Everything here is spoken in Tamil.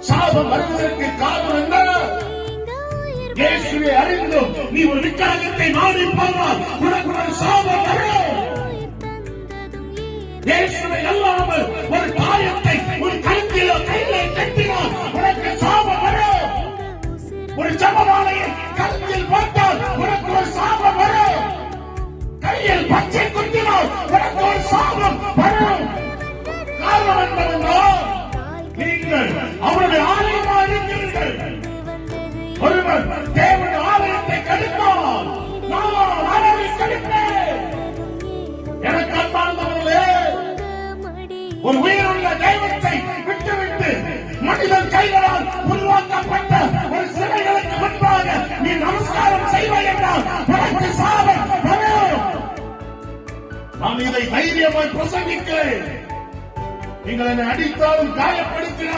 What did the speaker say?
சாபம் வருவதற்கு காரணம் என்ன? இயேசுவை அறிந்தும் நீ ஒரு விக்கிரகத்தை நாடி போனால் உனக்கு ஒரு சாபம் வரும். இயேசுவை அல்லாமல் ஒரு காயத்தை ஒரு கழுத்திலோ கையிலே கட்டினால் உனக்கு சாபம் வரும். ஒரு ஜெபமாலையை கழுத்தில் போட்டால் உனக்கு ஒரு சாபம் வரும். கையில் பச்சை குத்தினால் உனக்கு ஒரு சாபம் வரும். காரணம் என்பதென்றால் நீங்கள் அவருடைய ஆலயமாக இருக்கிறீர்கள். ஒருவர் தேவனுடைய ஆலயத்தை கெடுத்தால் நான் அவரை கெடுப்பேன். எனக்கு அன்பார்ந்தவர்களே, ஒரு உயிருள்ள தெய்வத்தை விட்டுவிட்டு மனிதன் கைகளால் உருவாக்கப்பட்ட ஒரு சிலைகளுக்கு முன்பாக நீ நமஸ்காரம் செய்வாய் என்றால் உனக்கு சாபம் வரும். நான் இதை தைரியமாய் பிரசங்கிக்கிறேன். நீங்கள் என்னை அடித்தாலும் காயப்படுத்தினாலும்